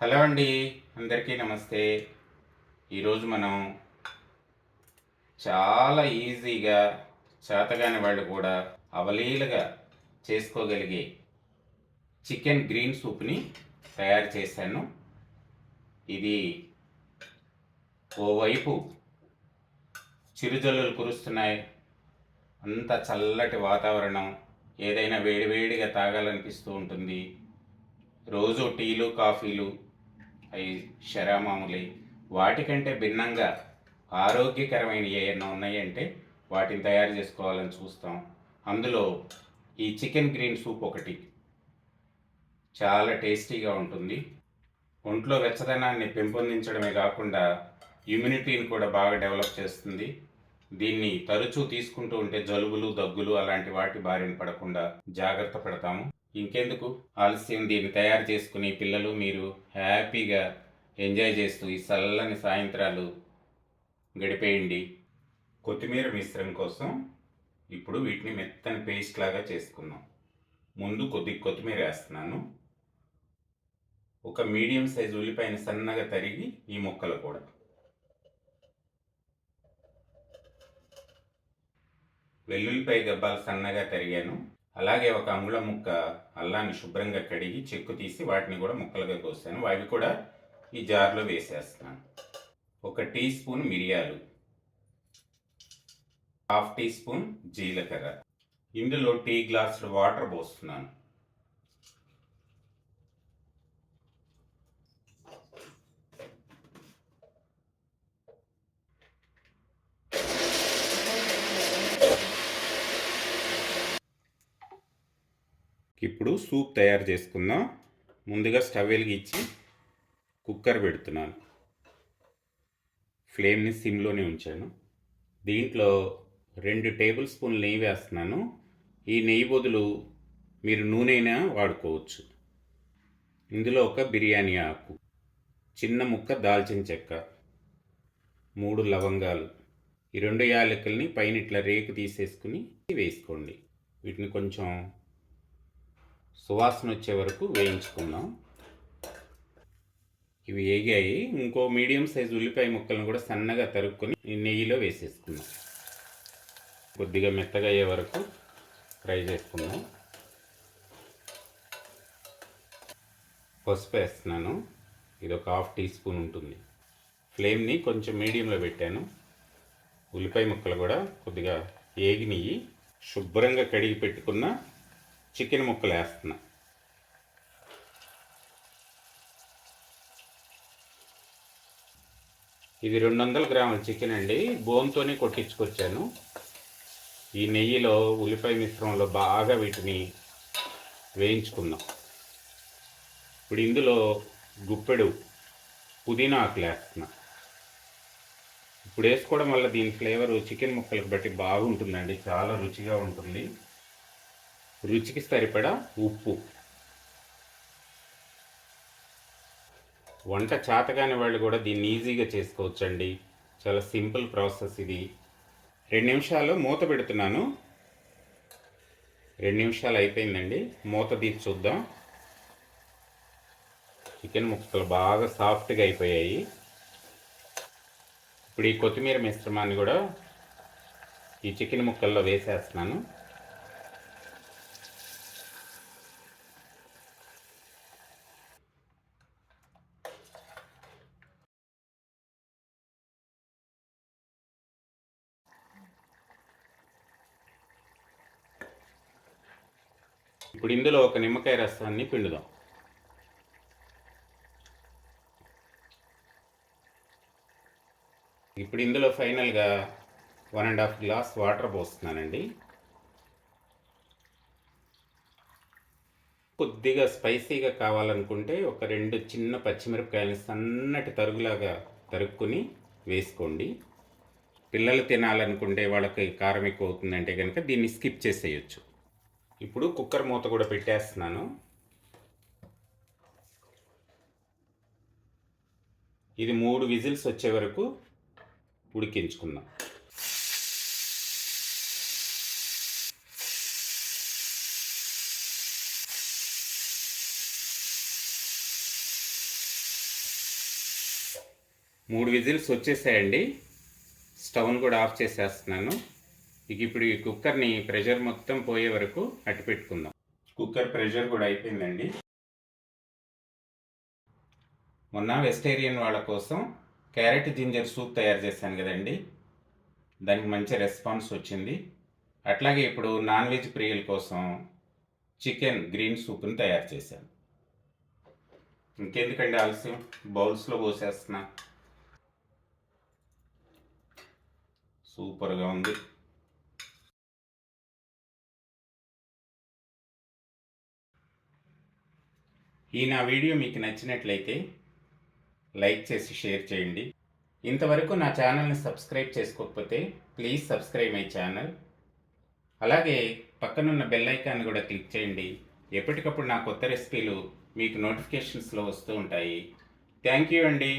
Hello అండి, అందరికీ నమస్తే. ఈరోజు మనం చాలా ఈజీగా చేతగాని వాళ్ళు కూడా అవలీలగా చేసుకోగలిగే చికెన్ గ్రీన్ సూప్ని తయారు చేశాను. ఇది ఓవైపు చిరుజల్లులు కురుస్తున్నాయి, అంత చల్లటి వాతావరణం, ఏదైనా వేడివేడిగా తాగాలనిపిస్తూ ఉంటుంది. రోజు టీలు కాఫీలు అవి శరామాములే. వాటికంటే భిన్నంగా ఆరోగ్యకరమైన ఏమైనా ఉన్నాయంటే వాటిని తయారు చేసుకోవాలని చూస్తాం. అందులో ఈ చికెన్ గ్రీన్ సూప్ ఒకటి చాలా టేస్టీగా ఉంటుంది. ఒంట్లో వెచ్చదనాన్ని పెంపొందించడమే కాకుండా ఇమ్యూనిటీని కూడా బాగా డెవలప్ చేస్తుంది. దీన్ని తరచూ తీసుకుంటూ ఉంటే జలుబులు దగ్గులు అలాంటి వాటి బారిన పడకుండా జాగ్రత్త పడతాము. ఇంకెందుకు ఆలస్యం, దీన్ని తయారు చేసుకుని పిల్లలు మీరు హ్యాపీగా ఎంజాయ్ చేస్తూ ఈ చల్లని సాయంత్రాలు గడిపేయండి. కొత్తిమీర మిశ్రమం కోసం ఇప్పుడు వీటిని మెత్తని పేస్ట్ లాగా చేసుకుందాం. ముందు కొత్తిమీర వేస్తున్నాను. ఒక మీడియం సైజు ఉల్లిపాయని సన్నగా తరిగి ఈ ముక్కలు కూడా, వెల్లుల్లిపాయ గబ్బాలు సన్నగా తరిగాను. అలాగే ఒక అంగుళం ముక్క అల్లాన్ని శుభ్రంగా కడిగి చెక్కు తీసి వాటిని కూడా ముక్కలుగా కోసాను. అవి కూడా ఈ జార్లో వేసేస్తున్నాను. ఒక టీ స్పూన్ మిరియాలు, హాఫ్ టీ స్పూన్ జీలకర్ర, ఇందులో టీ గ్లాసులు వాటర్ పోస్తున్నాను. ఇప్పుడు సూప్ తయారు చేసుకుందాం. ముందుగా స్టవ్ వెలిగించి కుక్కర్ పెడుతున్నాను. ఫ్లేమ్ని సిమ్లోనే ఉంచాను. దీంట్లో 2 టేబుల్ స్పూన్లు నెయ్యి వేస్తున్నాను. ఈ నెయ్యి బదులు మీరు నూనెైనా వాడుకోవచ్చు. ఇందులో ఒక బిర్యానీ ఆకు, చిన్న ముక్క దాల్చిన చెక్క, 3 లవంగాలు, ఈ 2 యాలకుల్ని పైన ఇట్లా రేకు తీసేసుకుని వేసుకోండి. వీటిని కొంచెం సువాసన వచ్చే వరకు వేయించుకుందాం. ఇవి వేగాయి. ఇంకో మీడియం సైజు ఉల్లిపాయ ముక్కలను కూడా సన్నగా తరుక్కొని ఈ నెయ్యిలో వేసేసుకుందాం. కొద్దిగా మెత్తగా అయ్యే వరకు ఫ్రై చేసుకుందాం. పసుపు వేస్తున్నాను. ఇది ఒక హాఫ్ టీ స్పూన్ ఉంటుంది. ఫ్లేమ్ని కొంచెం మీడియంలో పెట్టాను. ఉల్లిపాయ ముక్కలు కూడా కొద్దిగా ఏగినవి. శుభ్రంగా కడిగి పెట్టుకున్న చికెన్ ముక్కలు వేస్తున్నా. ఇది 200 గ్రాముల చికెన్ అండి. బోన్తోనే కొట్టించుకొచ్చాను. ఈ నెయ్యిలో ఉల్లిపాయ మిశ్రమంలో బాగా వీటిని వేయించుకుందాం. ఇప్పుడు ఇందులో గుప్పెడు పుదీనా ఆకులు వేస్తున్నా. ఇప్పుడు వేసుకోవడం వల్ల దీని ఫ్లేవరు చికెన్ ముక్కలకు బట్టి బాగుంటుందండి, చాలా రుచిగా ఉంటుంది. రుచికి సరిపడా ఉప్పు. వంట చేతగాని వాళ్ళు కూడా దీన్ని ఈజీగా చేసుకోవచ్చండి. చాలా సింపుల్ ప్రాసెస్ ఇది. 2 నిమిషాలు మూత పెడుతున్నాను. 2 నిమిషాలు అయిపోయిందండి. మూత తీసి చూద్దాం. చికెన్ ముక్కలు బాగా సాఫ్ట్గా అయిపోయాయి. ఇప్పుడు ఈ కొత్తిమీర మిశ్రమాన్ని కూడా ఈ చికెన్ ముక్కల్లో వేసేస్తున్నాను. ఇప్పుడు ఇందులో ఒక నిమ్మకాయ రసాన్ని పిండుదాం. ఇప్పుడు ఇందులో ఫైనల్గా 1.5 గ్లాస్ వాటర్ పోస్తున్నానండి. కొద్దిగా స్పైసీగా కావాలనుకుంటే ఒక 2 చిన్న పచ్చిమిరపకాయలని సన్నటి తరుగులాగా తరుక్కుని వేసుకోండి. పిల్లలు తినాలనుకుంటే వాళ్ళకి కారం ఎక్కువ అవుతుందంటే కనుక దీన్ని స్కిప్ చేసేయచ్చు. ఇప్పుడు కుక్కర్ మూత కూడా పెట్టేస్తున్నాను. ఇది 3 విజిల్స్ వచ్చే వరకు ఉడికించుకుందాం. 3 విజిల్స్ వచ్చేసాయండి. స్టవ్ను కూడా ఆఫ్ చేసేస్తున్నాను. ఇప్పుడు ఈ కుక్కర్ని ప్రెషర్ మొత్తం పోయే వరకు అట్టి పెట్టుకుందాం. కుక్కర్ ప్రెషర్ కూడా అయిపోయిందండి. మొన్న వెజిటేరియన్ వాళ్ళ కోసం క్యారెట్ జింజర్ సూప్ తయారు చేశాను కదండి, దానికి మంచి రెస్పాన్స్ వచ్చింది. అట్లాగే ఇప్పుడు నాన్ వెజ్ ప్రియుల కోసం చికెన్ గ్రీన్ సూప్ని తయారు చేశాను. ఇంకెందుకండి ఆలస్యం, బౌల్స్లో పోసేస్తున్నా. సూపర్గా ఉంది. ఈ నా వీడియో మీకు నచ్చినట్లయితే లైక్ చేసి షేర్ చేయండి. ఇంతవరకు నా ఛానల్ని సబ్స్క్రైబ్ చేసుకోకపోతే ప్లీజ్ సబ్స్క్రైబ్ మై ఛానల్. అలాగే పక్కనున్న బెల్ ఐకాన్ కూడా క్లిక్ చేయండి. ఎప్పటికప్పుడు నా కొత్త రెసిపీలు మీకు నోటిఫికేషన్స్లో వస్తూ ఉంటాయి. థ్యాంక్ యూ అండి.